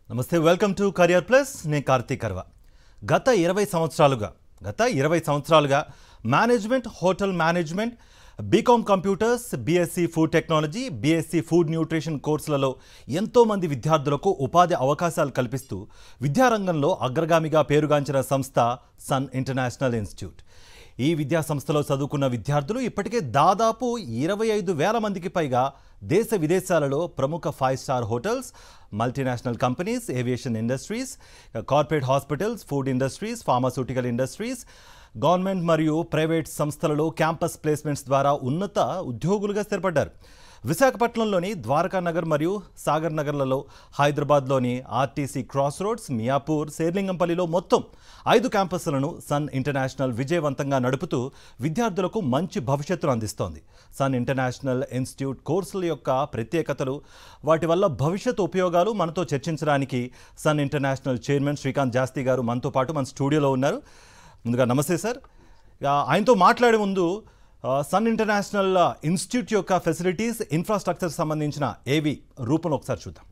నమస్తే welcome to career plus నేను కార్తీక్ కర్వ గత 20 సంవత్సరాలుగా management hotel management BCom computers BSc food technology BSc food nutrition కోర్సులలో ఎంతో మంది విద్యార్థులకు ఉపాధి అవకాశాలు కల్పిస్తూ విద్యారంగంలో అగ్రగామిగా పేరుగాంచిన సంస్థ సన్ ఇంటర్నేషనల్ ఇన్స్టిట్యూట్ ఈ విద్యా సంస్థలో చదువుకున్న విద్యార్థులు ఇప్పటికే దాదాపు 25,000 మందికి పైగా దేశ విదేశాలలో ప్రముఖ five star hotels multinational companies aviation industries corporate hospitals food industries pharmaceutical industries government మరియు ప్రైవేట్ సంస్థలలో క్యాంపస్ ప్లేస్మెంట్స్ ద్వారా ఉన్నత ఉద్యోగులుగా స్థిరపడ్డారు. విశాఖపట్నంలోని ద్వారకా నగర్ మరియు సాగర్ నగర్లలో హైదరాబాద్లోని ఆర్టీసీ క్రాస్ రోడ్స్ మియాపూర్ శేర్లింగంపల్లిలో మొత్తం 5 క్యాంపస్లను సన్ ఇంటర్నేషనల్ విజయవంతంగా నడుపుతూ విద్యార్థులకు మంచి భవిష్యత్తును అందిస్తోంది. సన్ ఇంటర్నేషనల్ ఇన్స్టిట్యూట్ కోర్సుల యొక్క ప్రత్యేకతలు వాటి వల్ల భవిష్యత్తు ఉపయోగాలు మనతో చర్చించడానికి సన్ ఇంటర్నేషనల్ చైర్మన్ శ్రీకాంత్ జాస్తి గారు మనతో పాటు మన స్టూడియోలో ఉన్నారు. ముందుగా నమస్తే సార్. ఆయనతో మాట్లాడే ముందు సన్ ఇంటర్నేషనల్ ఇన్స్టిట్యూట్ యొక్క ఫెసిలిటీస్ ఇన్ఫ్రాస్ట్రక్చర్ సంబంధించిన ఏవి రూపంలో ఒకసారి చూద్దాం.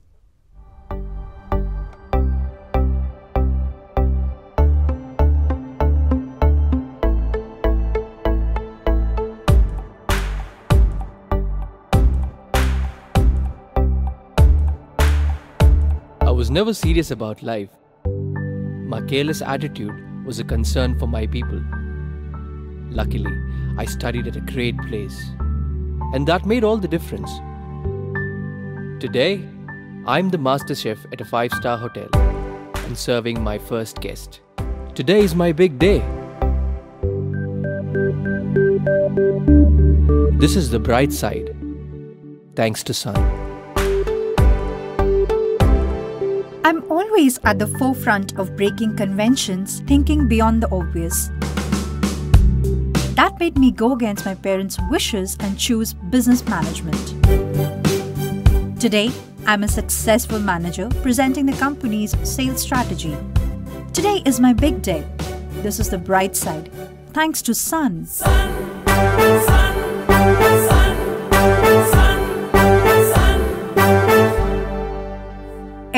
I was never serious about life. My careless attitude was a concern for my people. Luckily, I studied at a great place, and that made all the difference. Today, I'm the master chef at a 5-star hotel and serving my first guest. Today is my big day. This is the bright side, thanks to Sun. I'm always at the forefront of breaking conventions, thinking beyond the obvious. That made me go against my parents' wishes and choose business management. Today, I'm a successful manager presenting the company's sales strategy. Today is my big day. This is the bright side, thanks to Sun.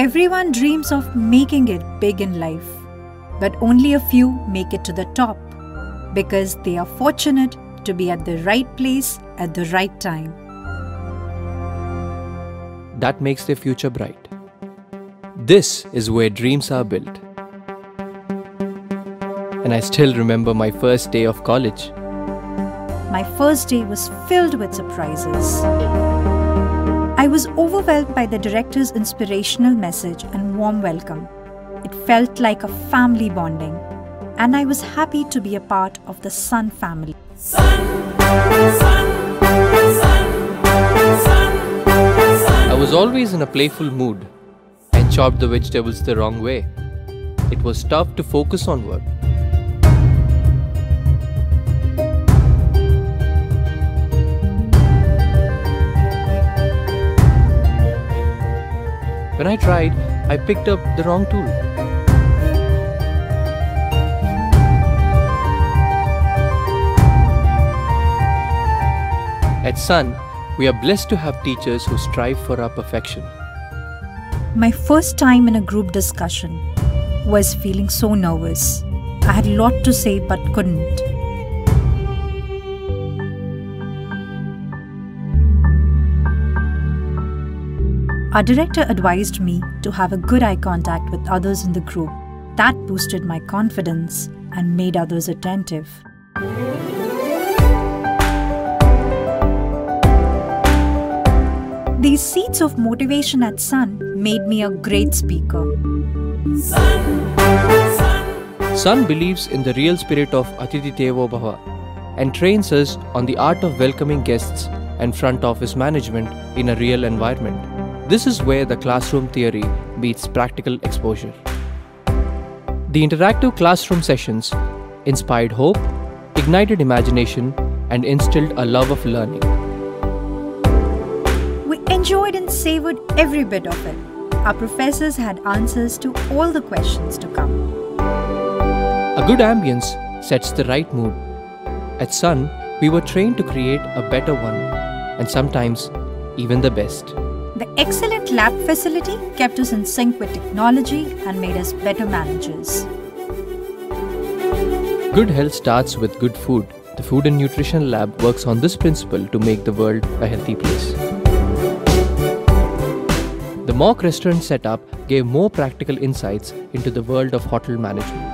Everyone dreams of making it big in life, but only a few make it to the top because they are fortunate to be at the right place at the right time. That makes their future bright. This is where dreams are built. And I still remember my first day of college. My first day was filled with surprises. I was overwhelmed by the director's inspirational message and warm welcome. It felt like a family bonding, and I was happy to be a part of the Sun family. Sun, sun, sun, sun, I was always in a playful mood and chopped the vegetables the wrong way. It was tough to focus on work. When I tried, I picked up the wrong tool. At Sun, we are blessed to have teachers who strive for our perfection. My first time in a group discussion was feeling so nervous. I had a lot to say but couldn't. Our director advised me to have a good eye contact with others in the group. That boosted my confidence and made others attentive. These seeds of motivation at Sun made me a great speaker. Sun believes in the real spirit of Atithi Devo Bhava and trains us on the art of welcoming guests and front office management in a real environment. This is where the classroom theory meets practical exposure. The interactive classroom sessions inspired hope, ignited imagination, and instilled a love of learning. We enjoyed and savored every bit of it. Our professors had answers to all the questions to come. A good ambience sets the right mood. At Sun, we were trained to create a better one, and sometimes even the best. The excellent lab facility kept us in sync with technology and made us better managers. Good health starts with good food. The Food and Nutrition Lab works on this principle to make the world a healthy place. The mock restaurant setup gave more practical insights into the world of hotel management.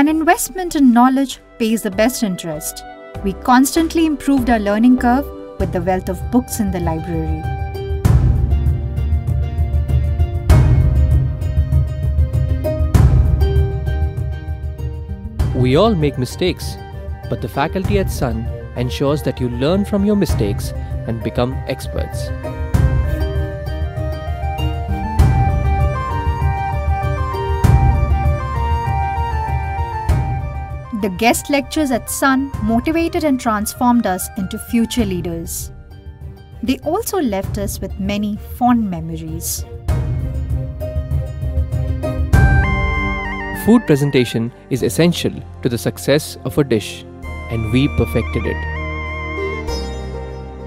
An investment in knowledge pays the best interest. We constantly improved our learning curve with the wealth of books in the library. We all make mistakes, but the faculty at Sun ensures that you learn from your mistakes and become experts. The guest lectures at Sun motivated and transformed us into future leaders. They also left us with many fond memories. Food presentation is essential to the success of a dish, and we perfected it.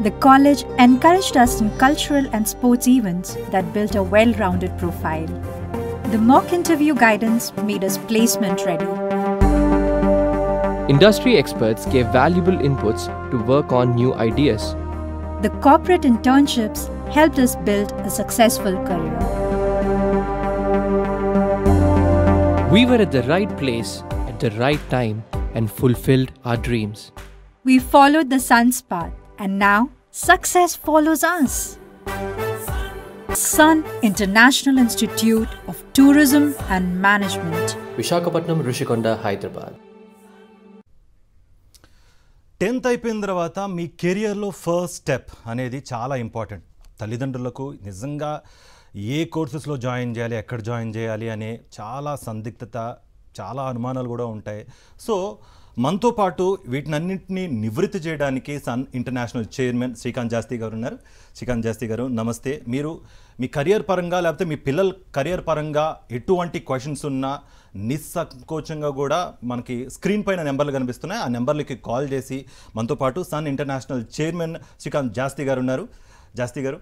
The college encouraged us in cultural and sports events that built a well-rounded profile. The mock interview guidance made us placement ready. Industry experts gave valuable inputs to work on new ideas. The corporate internships helped us build a successful career. We were at the right place at the right time and fulfilled our dreams. We followed the Sun's path, and now success follows us. Sun International Institute of Tourism and Management. Visakhapatnam, Rishikonda, Hyderabad. 10th అయిపోయిన తర్వాత మీ కెరియర్లో first step అనేది చాలా important. తల్లిదండ్రులకు నిజంగా ఏ కోర్సెస్లో join చేయాలి, ఎక్కడ join చేయాలి అనే చాలా సందిగ్ధత, చాలా అనుమానాలు కూడా ఉంటాయి. సో మనతో పాటు వీటినన్నింటినీ నివృత్తి చేయడానికి సన్ ఇంటర్నేషనల్ చైర్మన్ శ్రీకాంత్ జాస్తి గారు ఉన్నారు. శ్రీకాంత్ జాస్తి గారు నమస్తే. మీరు మీ కెరియర్ పరంగా లేకపోతే మీ పిల్లల కెరియర్ పరంగా ఎటువంటి క్వశ్చన్స్ ఉన్నా నిస్సంకోచంగా కూడా మనకి స్క్రీన్ పైన నెంబర్లు కనిపిస్తున్నాయి. ఆ నెంబర్లకి కాల్ చేసి మనతో పాటు సన్ ఇంటర్నేషనల్ చైర్మన్ శ్రీకాంత్ జాస్తి గారు ఉన్నారు. జాస్తి గారు,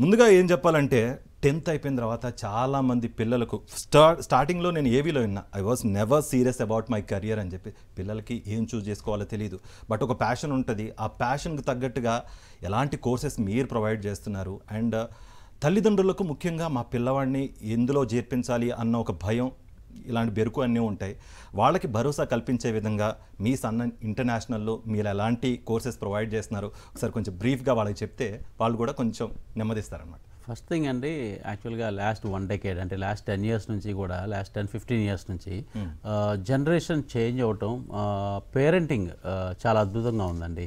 ముందుగా ఏం చెప్పాలంటే 10th అయిపోయిన తర్వాత చాలామంది పిల్లలకు స్టార్టింగ్లో నేను ఏవీలో విన్నా, I was never serious about my career అని చెప్పి. పిల్లలకి ఏం చూస్ చేసుకోవాలో తెలియదు, బట్ ఒక ప్యాషన్ ఉంటుంది. ఆ ప్యాషన్కి తగ్గట్టుగా ఎలాంటి కోర్సెస్ మీరు ప్రొవైడ్ చేస్తున్నారు, అండ్ తల్లిదండ్రులకు ముఖ్యంగా మా పిల్లవాడిని ఎందులో చేర్పించాలి అన్న ఒక భయం, ఇలాంటి బెరుకు అన్నీ ఉంటాయి. వాళ్ళకి భరోసా కల్పించే విధంగా మీ సన్ ఇంటర్నేషనల్లో మీరు ఎలాంటి కోర్సెస్ ప్రొవైడ్ చేస్తున్నారు ఒకసారి కొంచెం బ్రీఫ్గా వాళ్ళకి చెప్తే వాళ్ళు కూడా కొంచెం నెమ్మదిస్తారనమాట. ఫస్ట్ థింగ్ అండి, యాక్చువల్గా లాస్ట్ 1 decade అంటే లాస్ట్ 10 years నుంచి కూడా లాస్ట్ 10-15 years నుంచి జనరేషన్ చేంజ్ అవటం, పేరెంటింగ్ చాలా అద్భుతంగా ఉందండి.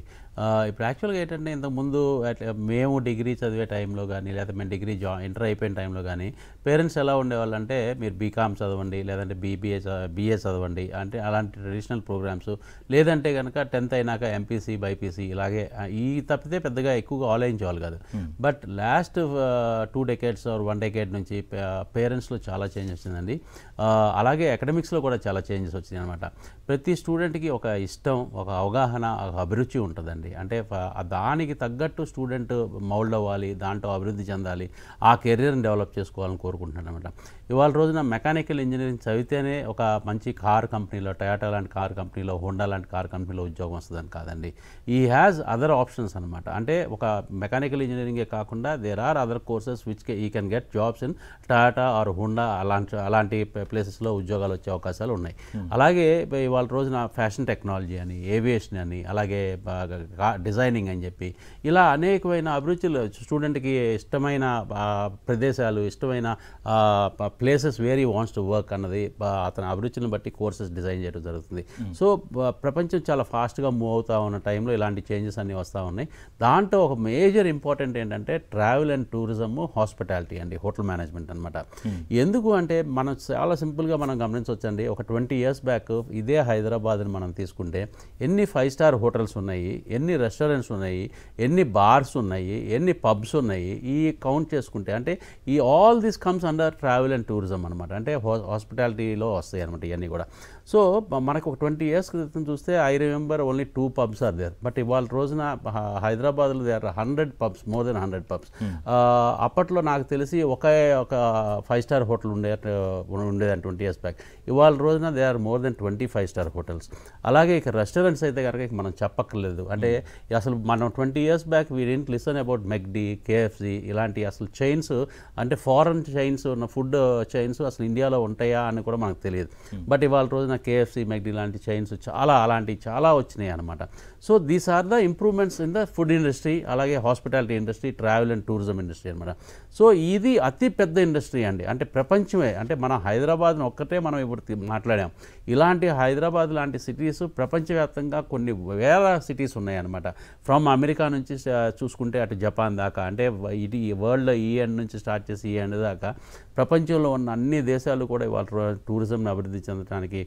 ఇప్పుడు యాక్చువల్గా ఏంటంటే ఇంతకుముందు మేము డిగ్రీ చదివే టైంలో కానీ లేదా మేము డిగ్రీ ఇంటర్ అయిపోయిన టైంలో కానీ పేరెంట్స్ ఎలా ఉండేవాళ్ళు అంటే మీరు బీకామ్ చదవండి లేదంటే బీఏ చదవండి అంటే అలాంటి ట్రెడిషనల్ ప్రోగ్రామ్స్, లేదంటే కనుక 10th అయినాక ఎంపీసీ బైపీసీ ఇలాగే ఈ తప్పితే పెద్దగా ఎక్కువగా ఆలోచించేవాళ్ళు కాదు. But last 2 decades or 1 decade నుంచి పేరెంట్స్లో చాలా చేంజ్ వచ్చిందండి. అలాగే అకాడమిక్స్లో కూడా చాలా చేంజెస్ వచ్చినాయి అనమాట. ప్రతి స్టూడెంట్కి ఒక ఇష్టం, ఒక అవగాహన, ఒక అభిరుచి ఉంటుందండి. అంటే దానికి తగ్గట్టు స్టూడెంట్ మౌల్డ్ అవ్వాలి, దాంట్లో అభివృద్ధి చెందాలి, ఆ కెరీర్ని డెవలప్ చేసుకోవాలని కోరుకుంటున్నాను అనమాట. ఇవాళ రోజున మెకానికల్ ఇంజనీరింగ్ చదివితేనే ఒక మంచి కార్ కంపెనీలో, టయోటా లాంటి కార్ కంపెనీలో, హోండా లాంటి కార్ కంపెనీలో ఉద్యోగం వస్తుందని కాదండి. ఈ హ్యాస్ అదర్ ఆప్షన్స్ అనమాట. అంటే ఒక మెకానికల్ ఇంజనీరింగే కాకుండా there are other courses which ఈ can get jobs in Toyota or Honda అలాంటి ప్లేసెస్లో ఉద్యోగాలు వచ్చే అవకాశాలు ఉన్నాయి. అలాగే ఇవాళ రోజున ఫ్యాషన్ టెక్నాలజీ అని, ఏవియేషన్ అని, అలాగే డిజైనింగ్ అని చెప్పి ఇలా అనేకమైన అభిరుచులు, స్టూడెంట్కి ఇష్టమైన ప్రదేశాలు, ఇష్టమైన places where he wants to work అన్నది అతని అభిరుచులను బట్టి కోర్సెస్ డిజైన్ చేయడం జరుగుతుంది. సో ప్రపంచం చాలా ఫాస్ట్గా మూవ్ అవుతూ ఉన్న టైంలో ఇలాంటి చేంజెస్ అన్నీ వస్తూ ఉన్నాయి. దాంట్లో ఒక మేజర్ ఇంపార్టెంట్ ఏంటంటే ట్రావెల్ అండ్ టూరిజం, హాస్పిటాలిటీ అండి, హోటల్ మేనేజ్మెంట్ అనమాట. ఎందుకు అంటే మనం చాలా సింపుల్గా మనం గమనించవచ్చండి. ఒక 20 years బ్యాక్ ఇదే హైదరాబాద్ని మనం తీసుకుంటే ఎన్ని 5-star హోటల్స్ ఉన్నాయి, ఎన్ని రెస్టారెంట్స్ ఉన్నాయి, ఎన్ని బార్స్ ఉన్నాయి, ఎన్ని పబ్స్ ఉన్నాయి, ఈ కౌంట్ చేసుకుంటే అంటే ఈ all this comes under travel and tourism అనమాట. అంటే హాస్పిటాలిటీలో వస్తాయి అనమాట ఇవన్నీ కూడా. సో మనకు ఒక 20 years క్రితం చూస్తే I remember only 2 pubs are there, but ఇవాళ రోజున హైదరాబాద్లో there 100 pubs, more than 100 pubs. అప్పట్లో నాకు తెలిసి ఒక 5-star హోటల్ ఉండేదని 20 years బ్యాక్. ఇవాళ రోజున they are more than 20 5-star hotels. అలాగే ఇక రెస్టారెంట్స్ అయితే కనుక మనం చెప్పక్కర్లేదు. అంటే అసలు మనం 20 years back we didn't listen about McD, KFC ఇలాంటి అసలు చైన్స్, అంటే ఫారెన్ చైన్స్ ఉన్న ఫుడ్ చైన్స్ అసలు ఇండియాలో ఉంటాయా అని కూడా మనకు తెలియదు. బట్ ఇవాళ రోజున కేఎఫ్సి, మెక్డీ లాంటి చైన్స్ చాలా వచ్చినాయి అనమాట. So these are the improvements in the food industry, అలాగే hospitality industry, travel and tourism industry అనమాట. సో ఇది అతి పెద్ద ఇండస్ట్రీ అండి. అంటే ప్రపంచమే, అంటే మన హైదరాబాద్ను ఒక్కటే మనం ఇప్పుడు మాట్లాడాం. ఇలాంటి హైదరాబాద్ లాంటి సిటీస్ ప్రపంచవ్యాప్తంగా కొన్ని వేల సిటీస్ ఉన్నాయన్నమాట. ఫ్రమ్ అమెరికా నుంచి చూసుకుంటే అటు జపాన్ దాకా, అంటే ఇది వరల్డ్ ఈ ఎండ్ నుంచి స్టార్ట్ చేసి ఈ ఎండ్ దాకా ప్రపంచంలో ఉన్న అన్ని దేశాలు కూడా ఇవాళ టూరిజంని అభివృద్ధి చెందడానికి,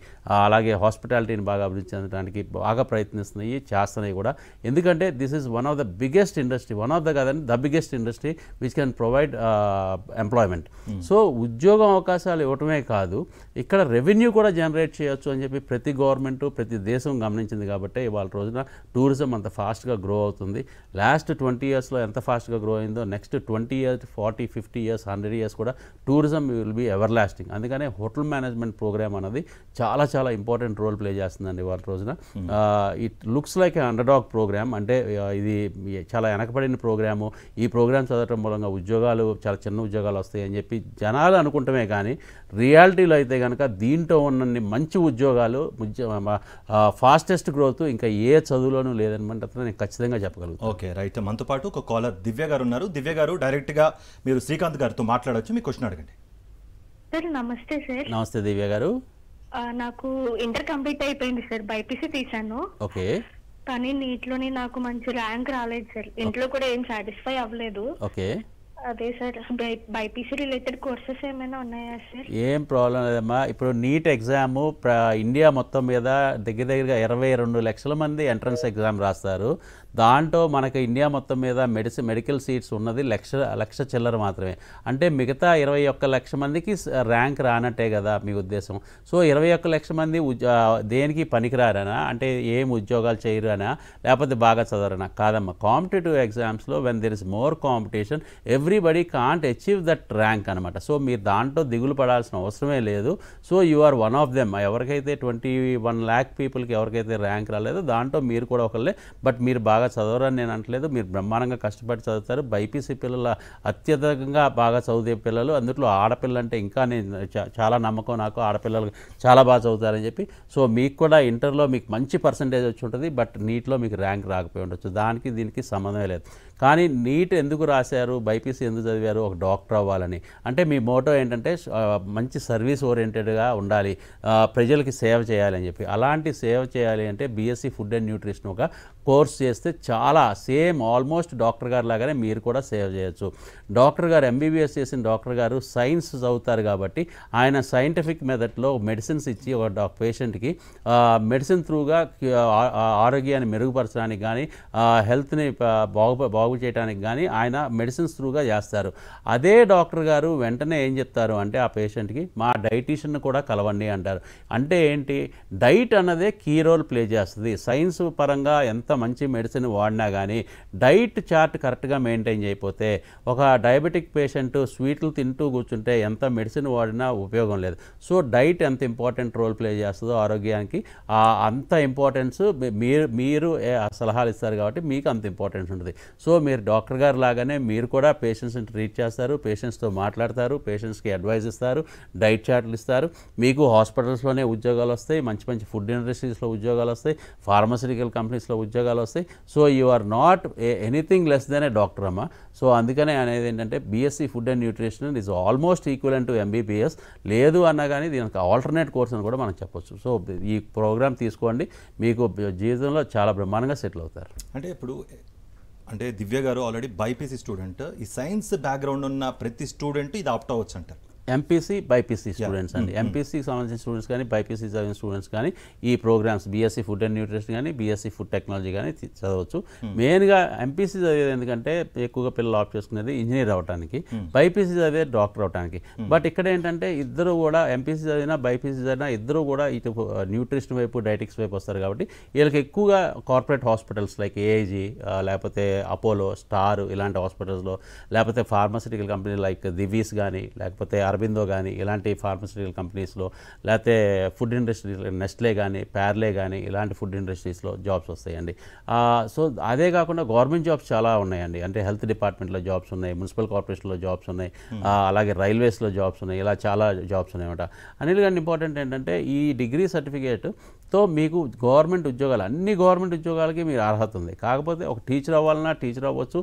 అలాగే హాస్పిటాలిటీని బాగా అభివృద్ధి చెందడానికి బాగా ప్రయత్నిస్తున్నాయి, చేస్తున్నాయి కూడా. ఎందుకంటే this is one of the biggest industry, one of the కాదని the biggest industry which can provide employment. So ఉద్యోగం అవకాశాలు ఇవ్వటమే కాదు, ఇక్కడ రెవెన్యూ కూడా జనరేట్ చేయొచ్చు అని చెప్పి ప్రతి గవర్నమెంట్, ప్రతి దేశం గమనించింది. కాబట్టి ఇవాళ రోజున టూరిజం అంత ఫాస్ట్గా గ్రో అవుతుంది. లాస్ట్ 20 yearsలో ఎంత ఫాస్ట్గా గ్రో అయిందో నెక్స్ట్ 20 years, 40, 50 years, 100 years కూడా tourism will be ever lasting. అందుకనే హోటల్ మేనేజ్మెంట్ ప్రోగ్రామ్ అనేది చాలా ఇంపార్టెంట్ రోల్ ప్లే చేస్తుందండి ఇవాళ రోజున. It looks like a underdog programme, అంటే ఇది చాలా వెనకబడిన ప్రోగ్రాము. ఈ ప్రోగ్రామ్ చదవటం మూలంగా ఉద్యోగాలు, చాలా చిన్న ఉద్యోగాలు వస్తాయి అని చెప్పి జనాలు అనుకుంటమే, కానీ రియాలిటీలో అయితే కనుక దీంట్లో ఉన్న మంచి ఉద్యోగాలు, ఫాస్టెస్ట్ గ్రోత్ ఇంకా ఏ చదువులోనూ లేదనమాట నేను ఖచ్చితంగా చెప్పగలుగుతాను. Okay, right. మనతో పాటు ఒక కాలర్ దివ్య గారు ఉన్నారు. దివ్య గారు, డైరెక్ట్గా మీరు శ్రీకాంత్ గారితో మాట్లాడవచ్చు. మీ క్వశ్చన్ అడగండి. సార్ నమస్తే సార్. నమస్తే దివ్య గారు. నాకు ఇంటర్ కంప్లీట్ అయిపోయింది సార్, బైపీసీ తీసాను. ఓకే. కానీ నీటిలోని నాకు మంచి ర్యాంక్ రాలేదు సార్, ఇంట్లో కూడా ఏం సాటిస్ఫై అవ్వలేదు. ఓకే. అదే సార్, బైపీసీ రిలేటెడ్ కోర్సెస్ ఏమైనా ఉన్నాయా సార్? ఏం ప్రాబ్లం లేదమ్మా. ఇప్పుడు నీట్ ఎగ్జామ్ ఇండియా మొత్తం మీద దగ్గరగా 22 లక్షల మంది ఎంట్రన్స్ ఎగ్జామ్ రాస్తారు. దాంట్లో మనకు ఇండియా మొత్తం మీద మెడికల్ సీట్స్ ఉన్నది లక్ష చిల్లర మాత్రమే. అంటే మిగతా 21 లక్షల మందికి ర్యాంక్ రానట్టే కదా మీ ఉద్దేశం. సో 21 లక్షల మంది దేనికి పనికిరారనా, అంటే ఏం ఉద్యోగాలు చేయరనా, లేకపోతే బాగా చదవరనా? కాదమ్మా. కాంపిటేటివ్ ఎగ్జామ్స్లో when there is more competition everybody can't achieve that rank అనమాట. సో మీరు దాంట్లో దిగులు పడాల్సిన అవసరమే లేదు. So you are one of them. ఎవరికైతే 21 lakh పీపుల్కి ఎవరికైతే ర్యాంక్ రాలేదో దాంట్లో మీరు కూడా ఒకళ్ళే. బట్ మీరు బాగా చదవరని నేను అనట్లేదు, మీరు బ్రహ్మాండంగా కష్టపడి చదువుతారు. బైపీసీ పిల్లల అత్యధికంగా బాగా చదివే పిల్లలు, అందులో ఆడపిల్ల అంటే ఇంకా నేను చాలా నమ్మకం నాకు, ఆడపిల్లలు చాలా బాగా చదువుతారని చెప్పి. సో మీకు కూడా ఇంటర్లో మీకు మంచి పర్సంటేజ్ వచ్చి ఉంటుంది, బట్ నీట్లో మీకు ర్యాంక్ రాకపోయి ఉండొచ్చు. దానికి దీనికి సంబంధమే లేదు. కానీ నీట్ ఎందుకు రాశారు, బైపీసీ ఎందుకు చదివారు? ఒక డాక్టర్ అవ్వాలని. అంటే మీ మోటో ఏంటంటే మంచి సర్వీస్ ఓరియంటెడ్గా ఉండాలి, ప్రజలకి సేవ చేయాలి అని చెప్పి. అలాంటి సేవ చేయాలి అంటే బీఎస్సీ ఫుడ్ అండ్ న్యూట్రిషన్ ఒక కోర్స్ చేస్తే చాలా సేమ్ ఆల్మోస్ట్ డాక్టర్ గారు లాగానే మీరు కూడా సేవ్ చేయొచ్చు. డాక్టర్ గారు ఎంబీబీఎస్ చేసిన డాక్టర్ గారు సైన్స్ చదువుతారు కాబట్టి ఆయన సైంటిఫిక్ మెథడ్లో మెడిసిన్స్ ఇచ్చి ఒక పేషెంట్కి మెడిసిన్ త్రూగా ఆరోగ్యాన్ని మెరుగుపరచడానికి కానీ, హెల్త్ని బాగు చేయడానికి కానీ ఆయన మెడిసిన్స్ త్రూగా చేస్తారు. అదే డాక్టర్ గారు వెంటనే ఏం చెప్తారు అంటే ఆ పేషెంట్కి మా డైటీషియన్ కూడా కలవండి అంటారు. అంటే ఏంటి, డైట్ అన్నదే కీ రోల్ ప్లే చేస్తుంది. సైన్స్ పరంగా ఎంత మంచి మెడిసిన్ వాడినా కానీ డైట్ చార్ట్ కరెక్ట్గా మెయింటైన్ చేయకపోతే, ఒక డయాబెటిక్ పేషెంట్ స్వీట్లు తింటూ కూర్చుంటే ఎంత మెడిసిన్ వాడినా ఉపయోగం లేదు. సో డైట్ ఎంత ఇంపార్టెంట్ రోల్ ప్లే చేస్తుందో ఆరోగ్యానికి అంత ఇంపార్టెన్స్ మీరు సలహాలు ఇస్తారు కాబట్టి మీకు అంత ఇంపార్టెన్స్ ఉంటుంది. సో మీరు డాక్టర్ గారు లాగానే మీరు కూడా పేషెంట్స్ని ట్రీట్ చేస్తారు, పేషెంట్స్తో మాట్లాడతారు, పేషెంట్స్కి అడ్వైజ్ ఇస్తారు, డైట్ చార్ట్లు ఇస్తారు. మీకు హాస్పిటల్స్లోనే ఉద్యోగాలు వస్తాయి, మంచి మంచి ఫుడ్ ఇండస్ట్రీస్లో ఉద్యోగాలు వస్తాయి, ఫార్మస్యూటికల్ కంపెనీస్లో ఉద్యోగాలు వస్తాయి. So you are not anything less than a doctor అమ్మ. సో అందుకనే అనేది ఏంటంటే BSc food and nutrition is almost equivalent to MBBS. లేదు అన్నా కానీ దీనికి ఆల్టర్నేట్ కోర్స్ అని కూడా మనం చెప్పొచ్చు. సో ఈ ప్రోగ్రామ్ తీసుకోండి, మీకు జీవితంలో చాలా బ్రహ్మాండంగా సెటిల్ అవుతారు. అంటే ఇప్పుడు దివ్య గారు ఆల్రెడీ బైపీసీ స్టూడెంట్, ఈ సైన్స్ బ్యాక్గ్రౌండ్ ఉన్న ప్రతి స్టూడెంట్ ఇది ఆప్ట్ అవ్వచ్చు అంటారు. ఎంపీసీ బైపీసీ స్టూడెంట్స్ అండి. ఎంపీసీకి సంబంధించిన స్టూడెంట్స్ కానీ బైపీసీ చదివిన స్టూడెంట్స్ కానీ ఈ programmes BSc food and nutrition కానీ బీఎస్సీ ఫుడ్ టెక్నాలజీ కానీ చదవచ్చు. మెయిన్గా ఎంపీసీ చదివేది ఎందుకంటే ఎక్కువగా పిల్లలు ఆప్ట్ చేసుకునేది ఇంజనీర్ అవ్వడానికి, బైపీసీ చదివే డాక్టర్ అవడానికి. బట్ ఇక్కడ ఏంటంటే ఇద్దరు కూడా ఎంపీసీ చదివినా బైపీసీ చదివినా ఇద్దరు కూడా ఇటు న్యూట్రిషన్ వైపు డైటిక్స్ వైపు వస్తారు కాబట్టి వీళ్ళకి ఎక్కువగా కార్పొరేట్ హాస్పిటల్స్ లైక్ ఏఐజీ లేకపోతే అపోలో స్టార్ ఇలాంటి హాస్పిటల్స్లో, లేకపోతే ఫార్మాసిటికల్ కంపెనీ లైక్ దివీస్ కానీ లేకపోతే అరబిందో కానీ ఇలాంటి ఫార్మాసిటికల్ కంపెనీస్లో, లేకపోతే ఫుడ్ ఇండస్ట్రీ నెస్ట్లే కానీ ప్యార్లే కానీ ఇలాంటి ఫుడ్ ఇండస్ట్రీస్లో జాబ్స్ వస్తాయండి. సో అదే కాకుండా గవర్నమెంట్ జాబ్స్ చాలా ఉన్నాయండి. అంటే హెల్త్ డిపార్ట్మెంట్లో జాబ్స్ ఉన్నాయి, మున్సిపల్ కార్పొరేషన్లో జాబ్స్ ఉన్నాయి, అలాగే రైల్వేస్లో జాబ్స్ ఉన్నాయి, ఇలా చాలా జాబ్స్ ఉన్నాయన్నమాట. అన్నిటికంటే ఇంపార్టెంట్ ఏంటంటే ఈ డిగ్రీ సర్టిఫికేట్తో మీకు గవర్నమెంట్ ఉద్యోగాలు అన్ని గవర్నమెంట్ ఉద్యోగాలకి మీరు అర్హత ఉంది. కాకపోతే ఒక టీచర్ అవ్వాలన్నా టీచర్ అవ్వచ్చు,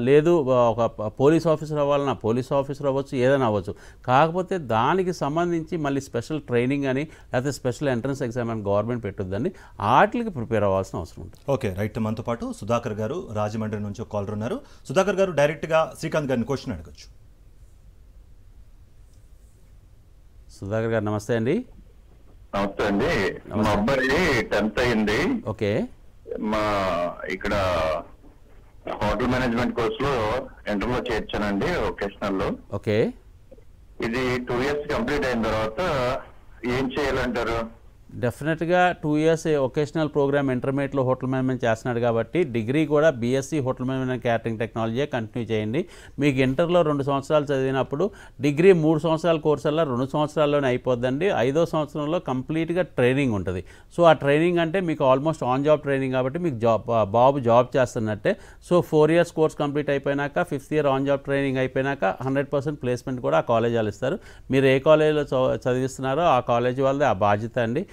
లేదు ఒక పోలీస్ ఆఫీసర్ అవ్వాలన్నా పోలీస్ ఆఫీసర్ అవ్వచ్చు, ఏదైనా అవ్వచ్చు. కాకపోతే దానికి సంబంధించి మళ్ళీ స్పెషల్ ట్రైనింగ్ అని లేకపోతే స్పెషల్ ఎంట్రన్స్ ఎగ్జామ్ అని గవర్నమెంట్ పెట్టుద్దని వాటికి ప్రిపేర్ అవ్వాల్సిన అవసరం ఉంటుంది. Okay right. మనతో పాటు సుధాకర్ గారు రాజమండ్రి నుంచి ఒక కాలర్ ఉన్నారు. సుధాకర్ గారు డైరెక్ట్గా శ్రీకాంత్ గారిని క్వశ్చన్ అడగచ్చు. సుధాకర్ గారు నమస్తే అండి. నమస్తే అండి. మా అబ్బాయి 10th అయింది. ఓకే. మా ఇక్కడ హోటల్ మేనేజ్మెంట్ కోర్స్ లో ఇంటర్లో చేర్చానండి వొకేషనల్ లో. ఓకే. ఇది 2 years కంప్లీట్ అయిన తర్వాత ఏం చేయాలంటారు? డెఫినెట్గా 2 years వొకేషనల్ ప్రోగ్రామ్ ఇంటర్మీడియట్లో హోటల్ మేనేజ్మెంట్ చేస్తున్నాడు కాబట్టి డిగ్రీ కూడా BSc hotel management catering technology continue చేయండి. మీకు ఇంటర్లో 2 సంవత్సరాలు చదివినప్పుడు డిగ్రీ 3 సంవత్సరాల కోర్స్ అలా 2 సంవత్సరాల్లోనే అయిపోద్దండి. 5వ సంవత్సరంలో కంప్లీట్గా ట్రైనింగ్ ఉంటుంది. సో ఆ ట్రైనింగ్ అంటే మీకు ఆల్మోస్ట్ ఆన్ జాబ్ ట్రైనింగ్ కాబట్టి మీకు బాబు జాబ్ చేస్తున్నట్టే. సో 4 years కోర్స్ కంప్లీట్ అయిపోయినాక 5th year on job training అయిపోయినాక 100% ప్లేస్మెంట్ కూడా ఆ కాలేజ్ వాళ్ళు ఇస్తారు. మీరు ఏ కాలేజీలో చదివిస్తున్నారో ఆ కాలేజీ వాళ్ళది ఆ బాధ్యత అండి.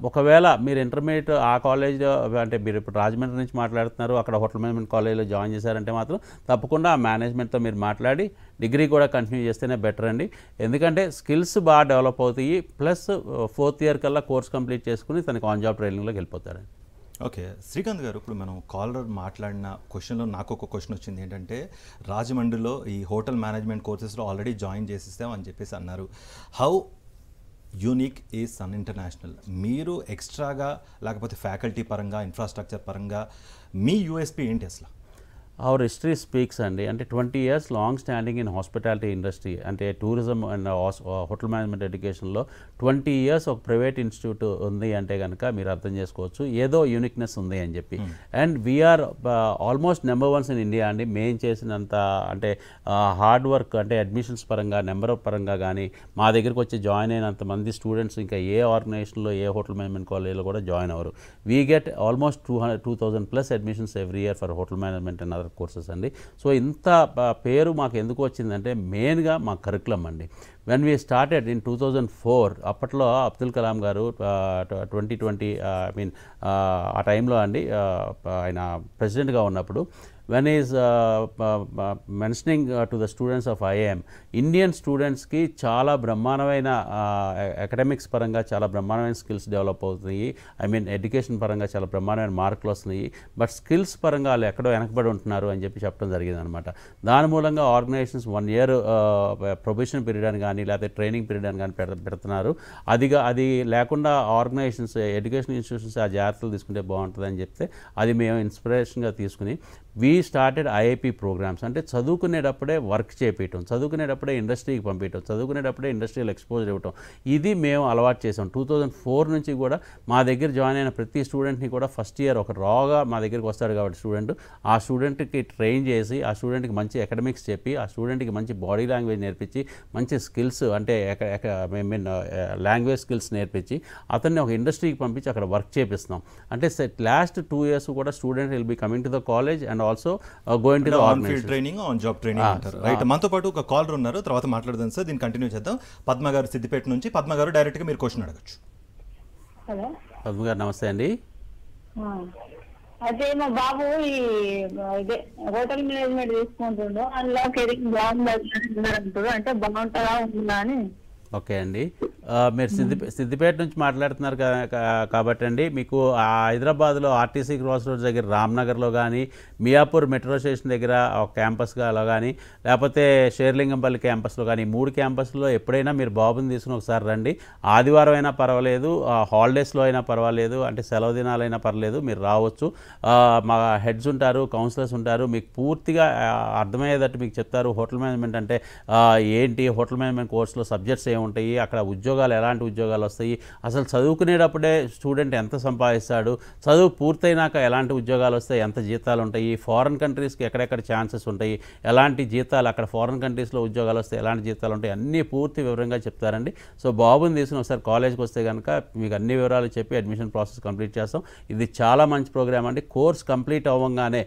ఒకవేళ మీరు ఇంటర్మీడియట్ ఆ కాలేజ్లో అంటే మీరు ఇప్పుడు రాజమండ్రి నుంచి మాట్లాడుతున్నారు, అక్కడ హోటల్ మేనేజ్మెంట్ కాలేజ్లో జాయిన్ చేశారంటే మాత్రం తప్పకుండా ఆ మేనేజ్మెంట్తో మీరు మాట్లాడి డిగ్రీ కూడా కంటిన్యూ చేస్తేనే బెటర్ అండి. ఎందుకంటే స్కిల్స్ బాగా డెవలప్ అవుతాయి. ప్లస్ 4th year కల్లా కోర్స్ కంప్లీట్ చేసుకుని తనకి ఆన్ జాబ్ ట్రైనింగ్లోకి వెళ్ళిపోతారండి. ఓకే శ్రీకాంత్ గారు, ఇప్పుడు మనం కాలర్ మాట్లాడిన క్వశ్చన్లో నాకు ఒక క్వశ్చన్ వచ్చింది ఏంటంటే రాజమండ్రిలో ఈ హోటల్ మేనేజ్మెంట్ కోర్సెస్లో ఆల్రెడీ జాయిన్ చేసిస్తాం అని చెప్పేసి అన్నారు. How unique is Sun International? మీరు ఎక్స్ట్రాగా లేకపోతే ఫ్యాకల్టీ పరంగా ఇన్ఫ్రాస్ట్రక్చర్ పరంగా మీ యూఎస్పీ ఏంటి అసలు? అవర్ హిస్టరీ స్పీక్స్ అండి. అంటే 20 years long standing in hospitality industry అంటే టూరిజం అండ్ హోటల్ మేనేజ్మెంట్ ఎడ్యుకేషన్లో 20 years ఒక ప్రైవేట్ ఇన్స్టిట్యూట్ ఉంది అంటే కనుక మీరు అర్థం చేసుకోవచ్చు ఏదో యూనిక్నెస్ ఉంది అని చెప్పి. And we are almost number 1 in India అండి. మేము చేసినంత అంటే హార్డ్ వర్క్ అంటే అడ్మిషన్స్ పరంగా నెంబర్ ఆఫ్ పరంగా కానీ మా దగ్గరికి వచ్చి జాయిన్ అయినంత మంది స్టూడెంట్స్ ఇంకా ఏ ఆర్గనైజేషన్లో ఏ హోటల్ మేనేజ్మెంట్ కాలేజ్లో కూడా జాయిన్ అవ్వరు. We get almost 2,000+ admissions every year for hotel management and other courses అండి. సో ఇంత పేరు మాకు ఎందుకు వచ్చిందంటే మెయిన్గా మా కరికులం అండి. వెన్ వీ స్టార్టెడ్ ఇన్ 2004 అప్పట్లో అబ్దుల్ కలాం గారు 2020 ఆ టైంలో అండి ఆయన ప్రెసిడెంట్గా ఉన్నప్పుడు when is mentioning to the students of IIM, Indian స్టూడెంట్స్కి చాలా బ్రహ్మాండమైన అకాడమిక్స్ పరంగా చాలా బ్రహ్మాండమైన స్కిల్స్ డెవలప్ అవుతున్నాయి. ఎడ్యుకేషన్ పరంగా చాలా బ్రహ్మాండమైన మార్కులు వస్తున్నాయి. బట్ స్కిల్స్ పరంగా వాళ్ళు ఎక్కడో వెనకబడి ఉంటున్నారు అని చెప్పి చెప్పడం జరిగింది అనమాట. దాని మూలంగా ఆర్గనైజేషన్స్ 1 year ప్రొబేషన్ పీరియడ్ అని కానీ లేకపోతే ట్రైనింగ్ పీరియడ్ అని కానీ పెడుతున్నారు. అది లేకుండా ఆర్గనైజేషన్స్ ఎడ్యుకేషన్ ఇన్స్టిట్యూషన్స్ ఆ జాగ్రత్తలు తీసుకుంటే బాగుంటుంది అని చెప్తే అది మేము ఇన్స్పిరేషన్గా తీసుకుని వీ స్టార్టెడ్ ఐఐపి ప్రోగ్రామ్స్. అంటే చదువుకునేటప్పుడే వర్క్ చేపించడం, చదువుకునేటప్పుడే ఇండస్ట్రీకి పంపించడం, చదువుకునేటప్పుడే ఇండస్ట్రియల్ ఎక్స్పోజర్ ఇవ్వటం, ఇది మేము అలవాటు చేసాం. 2004 నుంచి కూడా మా దగ్గర జాయిన్ అయిన ప్రతి స్టూడెంట్ని కూడా ఫస్ట్ ఇయర్ ఒక రాగా మా దగ్గరికి వస్తాడు కాబట్టి ఆ స్టూడెంట్కి ట్రైన్ చేసి ఆ స్టూడెంట్కి మంచి అకాడమిక్స్ చెప్పి ఆ స్టూడెంట్కి మంచి బాడీ లాంగ్వేజ్ నేర్పించి మంచి స్కిల్స్ అంటే లాంగ్వేజ్ స్కిల్స్ నేర్పించి అతన్ని ఒక ఇండస్ట్రీకి పంపించి అక్కడ వర్క్ చేపిస్తున్నాం. అంటే లాస్ట్ 2 years కూడా student will be coming to the college and also going to the organisation training on job training అంటారు. రైట్, మనతో పాటు ఒక కాలర్ ఉన్నారు, తర్వాత మాట్లాడదాం సార్. దీన్ని కంటిన్యూ చేద్దాం. పద్మ గారు సిద్దిపేట నుంచి. పద్మ గారు డైరెక్ట్గా మీరు క్వశ్చన్ అడగచ్చు. హలో పద్మ గారు నమస్తే అండి. అయితే మా బాబు ఈ హోటల్ మేనేజ్మెంట్ తీసుకుంటుండో అందులో కెరీర్ బాగుందంటారు, అంటే బాగుంటుందా ఉందా అని. ఓకే అండి, మీరు సిద్దిపేట నుంచి మాట్లాడుతున్నారు కాబట్టి అండి, మీకు హైదరాబాద్లో ఆర్టీసీ క్రాస్ రోడ్స్ దగ్గర రామ్నగర్లో కానీ, మియాపూర్ మెట్రో స్టేషన్ దగ్గర ఒక క్యాంపస్గా కానీ, లేకపోతే షేర్లింగంపల్లి క్యాంపస్లో కానీ, 3 క్యాంపస్లో ఎప్పుడైనా మీరు బాబుని తీసుకుని ఒకసారి రండి. ఆదివారం అయినా పర్వాలేదు, హాలిడేస్లో అయినా పర్వాలేదు, అంటే సెలవు దినాలైనా పర్లేదు, మీరు రావచ్చు. మా హెడ్స్ ఉంటారు, కౌన్సిలర్స్ ఉంటారు, మీకు పూర్తిగా అర్థమయ్యేటట్టు మీకు చెప్తారు. హోటల్ మేనేజ్మెంట్ అంటే ఏంటి, హోటల్ మేనేజ్మెంట్ కోర్సులో సబ్జెక్ట్స్ ఏముంటాయి, అక్కడ ఉద్యోగాలు ఎలాంటి ఉద్యోగాలు వస్తాయి, అసలు చదువుకునేటప్పుడే స్టూడెంట్ ఎంత సంపాదిస్తాడు, చదువు పూర్తయినాక ఎలాంటి ఉద్యోగాలు వస్తాయి, ఎంత జీతాలు ఉంటాయి, ఫారెన్ కంట్రీస్కి ఎక్కడెక్కడ ఛాన్సెస్ ఉంటాయి, ఎలాంటి జీతాలు అక్కడ ఫారెన్ కంట్రీస్లో ఉద్యోగాలు వస్తాయి, ఎలాంటి జీతాలు ఉంటాయి, అన్నీ పూర్తి వివరంగా చెప్తారండి. సో బాబుని తీసుకుని ఒకసారి కాలేజ్కి వస్తే కనుక మీకు అన్ని వివరాలు చెప్పి అడ్మిషన్ ప్రాసెస్ కంప్లీట్ చేస్తాం. ఇది చాలా మంచి ప్రోగ్రామ్ అండి. కోర్స్ కంప్లీట్ అవ్వగానే,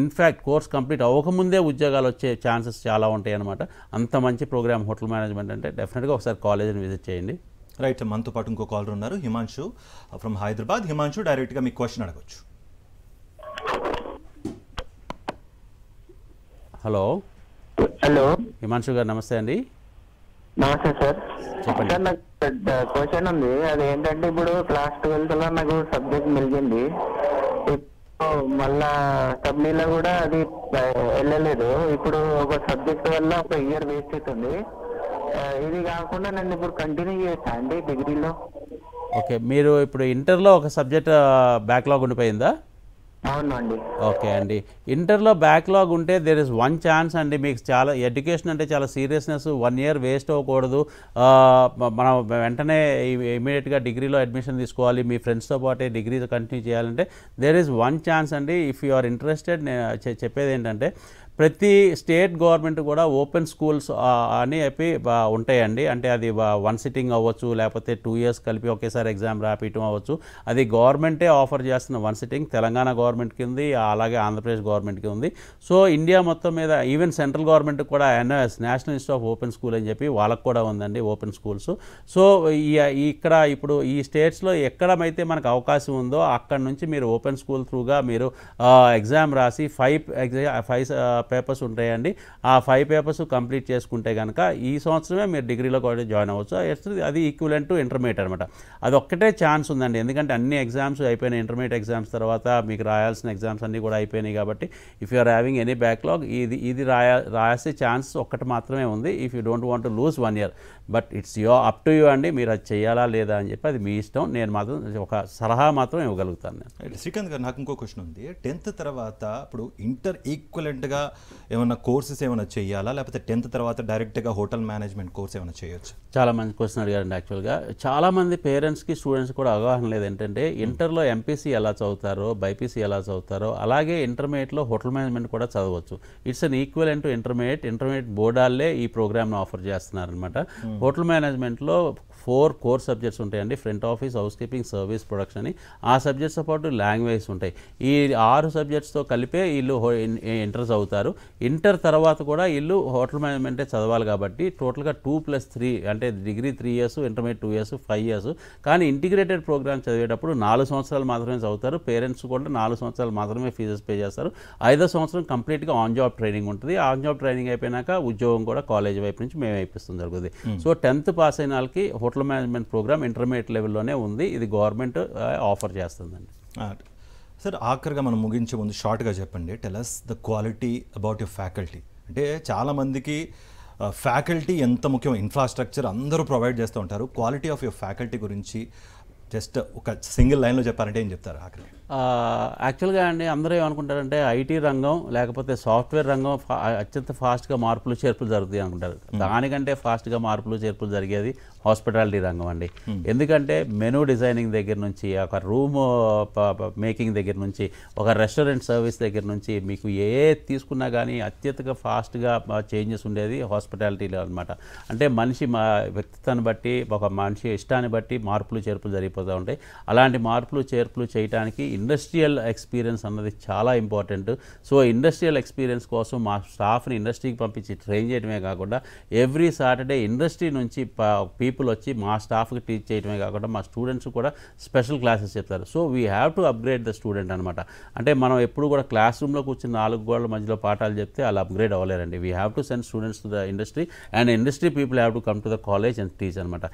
ఇన్ఫ్యాక్ట్ కోర్స్ కంప్లీట్ అవ్వకముందే ఉద్యోగాలు వచ్చే ఛాన్సెస్ చాలా ఉంటాయి అన్నమాట. అంత మంచి ప్రోగ్రామ్ హోటల్ మేనేజ్మెంట్ అంటే డెఫినెట్గా ఒకసారి కాలేజ్ని విజిట్ చేయండి. రైట్, మనతో పాటు ఇంకో కాలర్ ఉన్నారు, హిమాంశు ఫ్రమ్ హైదరాబాద్. హిమాంశు, డైరెక్ట్గా మీకు క్వశ్చన్ అడగచ్చు. హలో హలో హిమాంశు గారు, నమస్తే అండి. నమస్తే సార్. చెప్పండి. సార్ నాకు పెద్ద క్వశ్చన్ ఉంది. అది ఏంటంటే ఇప్పుడు క్లాస్ 12th లో నాకు సబ్జెక్ట్ మిలిగింది, మళ్ళా సబ్లీలో కూడా అది వెళ్ళలేదు. ఇప్పుడు ఒక సబ్జెక్ట్ వల్ల ఒక ఇయర్ వేస్ట్ అవుతుంది. ఇది కాకుండా నన్ను ఇప్పుడు కంటిన్యూ చేయొచ్చా అండి డిగ్రీలో? ఓకే, మీరు ఇప్పుడు ఇంటర్లో ఒక సబ్జెక్ట్ బ్యాక్లాగ్ ఉండిపోయిందా? అవును అండి. ఓకే అండి, ఇంటర్లో బ్యాక్లాగ్ ఉంటే దేర్ ఇస్ వన్ ఛాన్స్ అండి. మీకు చాలా ఎడ్యుకేషన్ అంటే చాలా సీరియస్నెస్, 1 year వేస్ట్ అవ్వకూడదు. మనం వెంటనే ఇమీడియట్గా డిగ్రీలో అడ్మిషన్ తీసుకోవాలి. మీ ఫ్రెండ్స్తో పాటే డిగ్రీ కంటిన్యూ చేయాలంటే దేర్ ఈజ్ వన్ ఛాన్స్ అండి. ఇఫ్ యు ఆర్ ఇంట్రెస్టెడ్, నేను చెప్పేది ఏంటంటే ప్రతి స్టేట్ గవర్నమెంట్ కూడా ఓపెన్ స్కూల్స్ అని చెప్పి ఉంటాయండి. అంటే అది 1 sitting అవ్వచ్చు, లేకపోతే 2 years కలిపి ఒకేసారి ఎగ్జామ్ రాపియటం అవ్వచ్చు. అది గవర్నమెంటే ఆఫర్ చేస్తున్న 1 sitting. తెలంగాణ గవర్నమెంట్కి ఉంది, అలాగే ఆంధ్రప్రదేశ్ గవర్నమెంట్కి ఉంది. సో ఇండియా మొత్తం మీద ఈవెన్ సెంట్రల్ గవర్నమెంట్ కూడా NIS, national institute of open school అని చెప్పి వాళ్ళకు కూడా ఉందండి ఓపెన్ స్కూల్స్. సో ఇక్కడ ఇప్పుడు ఈ స్టేట్స్లో ఎక్కడమైతే మనకు అవకాశం ఉందో అక్కడ నుంచి మీరు ఓపెన్ స్కూల్ త్రూగా మీరు ఎగ్జామ్ రాసి 5 పేపర్స్ ఉంటాయండి. ఆ 5 పేపర్స్ కంప్లీట్ చేసుకుంటే కనుక ఈ సంవత్సరమే మీరు డిగ్రీలో కూడా జాయిన్ అవ్వచ్చు. అది ఈక్వలెంట్ టు ఇంటర్మీడియట్ అనమాట. అది ఒక్కటే ఛాన్స్ ఉందండి, ఎందుకంటే అన్ని ఎగ్జామ్స్ అయిపోయినాయి. ఇంటర్మీడియట్ ఎగ్జామ్స్ తర్వాత మీకు రాయాల్సిన ఎగ్జామ్స్ అన్నీ కూడా అయిపోయినాయి. కాబట్టి if you are having any backlog, ఇది రాసే ఛాన్స్ ఒక్కటి మాత్రమే ఉంది. If you don't want to lose 1 year, but it's up to you అండి. మీరు అది చేయాలా లేదా అని చెప్పి అది మీ ఇష్టం. నేను మాత్రం ఒక సలహా మాత్రం ఇవ్వగలుగుతాను. శ్రీకాంత్ గారు, నాకు ఇంకో క్వశ్చన్ ఉంది. 10th తర్వాత ఇప్పుడు ఇంటర్ ఈక్వలెంట్గా ఏమైనా కోర్సెస్ ఏమైనా చేయాలా, లేకపోతే 10th తర్వాత డైరెక్ట్గా హోటల్ మేనేజ్మెంట్ కోర్స్ ఏమైనా చేయొచ్చు? చాలా మంచి క్వశ్చన్ అడిగారండి. యాక్చువల్గా చాలామంది పేరెంట్స్కి స్టూడెంట్స్ కూడా అవగాహన లేదు. ఏంటంటే ఇంటర్లో MPC ఎలా చదువుతారో, BIPC ఎలా చదువుతారో, అలాగే ఇంటర్మీడియట్లో హోటల్ మేనేజ్మెంట్ కూడా చదవచ్చు. It's an equivalent to intermediate బోర్డాలే ఈ ప్రోగ్రామ్ను ఆఫర్ చేస్తున్నారనమాట. హోటల్ మేనేజ్మెంట్లో 4 కోర్ సబ్జెక్ట్స్ ఉంటాయండి. Front office, housekeeping, service, production అని. ఆ సబ్జెక్ట్స్తో పాటు లాంగ్వేజ్ ఉంటాయి. ఈ 6 సబ్జెక్ట్స్తో కలిపే వీళ్ళు ఇంటర్ చదువుతారు. ఇంటర్ తర్వాత కూడా వీళ్ళు హోటల్ మేనేజ్మెంటే చదవాలి. కాబట్టి టోటల్గా 2+3 అంటే degree 3 years, intermediate 2 years, 5 years. కానీ ఇంటిగ్రేటెడ్ ప్రోగ్రామ్ చదివేటప్పుడు 4 సంవత్సరాలు మాత్రమే చదువుతారు. పేరెంట్స్ కూడా 4 సంవత్సరాలు మాత్రమే ఫీజెస్ పే చేస్తారు. 5వ సంవత్సరం కంప్లీట్గా ఆన్ జాబ్ ట్రైనింగ్ ఉంటుంది. ఆన్ జాబ్ ట్రైనింగ్ అయిపోయినాక ఉద్యోగం కూడా కాలేజ్ వైపు నుంచి మేము ఇప్పిస్తాం జరుగుతుంది. సో 10th పాస్ అయిన వాళ్ళకి హోటల్ మేనేజ్మెంట్ ప్రోగ్రామ్ ఇంటర్మీడియట్ లెవెల్లోనే ఉంది. ఇది గవర్నమెంట్ ఆఫర్ చేస్తుందండి. సార్, ఆఖరిగా మనం ముగించే ముందు షార్ట్గా చెప్పండి, tell us the quality about your faculty. అంటే చాలామందికి ఫ్యాకల్టీ ఎంత ముఖ్యం, ఇన్ఫ్రాస్ట్రక్చర్ అందరూ ప్రొవైడ్ చేస్తూ ఉంటారు. క్వాలిటీ ఆఫ్ యువర్ ఫ్యాకల్టీ గురించి జస్ట్ ఒక సింగిల్ లైన్లో చెప్పారంటే ఏం చెప్తారు ఆఖరి? యాక్చువల్గా అండి, అందరూ ఏమనుకుంటారంటే ఐటీ రంగం లేకపోతే సాఫ్ట్వేర్ రంగం అత్యంత ఫాస్ట్గా మార్పులు చేర్పులు జరుగుతాయి అనుకుంటారు. దానికంటే ఫాస్ట్గా మార్పులు చేర్పులు జరిగేది హాస్పిటాలిటీ రంగం అండి. ఎందుకంటే మెనూ డిజైనింగ్ దగ్గర నుంచి, ఒక రూమ్ మేకింగ్ దగ్గర నుంచి, ఒక రెస్టారెంట్ సర్వీస్ దగ్గర నుంచి మీకు తీసుకున్నా కానీ అత్యంతగా ఫాస్ట్గా చేంజెస్ ఉండేది హాస్పిటాలిటీలో అనమాట. అంటే మనిషి వ్యక్తిత్వాన్ని బట్టి, ఒక మనిషి ఇష్టాన్ని బట్టి మార్పులు చేర్పులు జరిగిపోతూ ఉంటాయి. అలాంటి మార్పులు చేర్పులు చేయడానికి ఇండస్ట్రియల్ ఎక్స్పీరియన్స్ అన్నది చాలా ఇంపార్టెంట్. సో ఇండస్ట్రియల్ ఎక్స్పీరియన్స్ కోసం మా స్టాఫ్ని ఇండస్ట్రీకి పంపించి ట్రైన్ చేయడమే కాకుండా ఎవ్రీ సాటర్డే ఇండస్ట్రీ నుంచి పీపుల్ వచ్చి మా స్టాఫ్కి టీచ్ చేయడమే కాకుండా మా స్టూడెంట్స్ కూడా స్పెషల్ క్లాసెస్ చెప్తారు. So we have to upgrade the student అనమాట. అంటే మనం ఎప్పుడు కూడా క్లాస్ రూమ్లో కూర్చొని 4 గోడల మధ్యలో పాఠాలు చెప్తే అలా అప్గ్రేడ్ అవ్వలేరండి. We have to send students to the industry and industry people have to come to the college and teach అనమాట.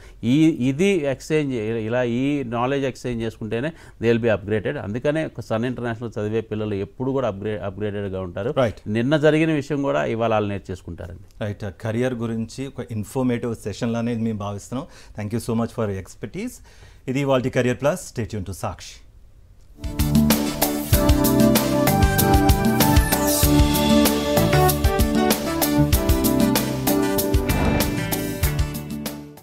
ఇది ఎక్స్చేంజ్ ఇలా ఈ నాలెడ్జ్ ఎక్స్చేంజ్ చేసుకుంటేనే దే విల్ బి అప్గ్రేడెడ్. అందుకనే సన్ ఇంటర్నేషనల్ చదివే పిల్లలు ఎప్పుడు కూడా అప్గ్రేడెడ్గా ఉంటారు. నిన్న జరిగిన విషయం కూడా ఇవాళ వాళ్ళు నేర్చేసుకుంటారండి. రైట్, కెరియర్ గురించి ఒక ఇన్ఫర్మేటివ్ సెషన్ అనేది మేము భావిస్తున్నాం. Thank you so much for expertise. ఇది వాళ్ళ career plus. Stay tune to Sakshi.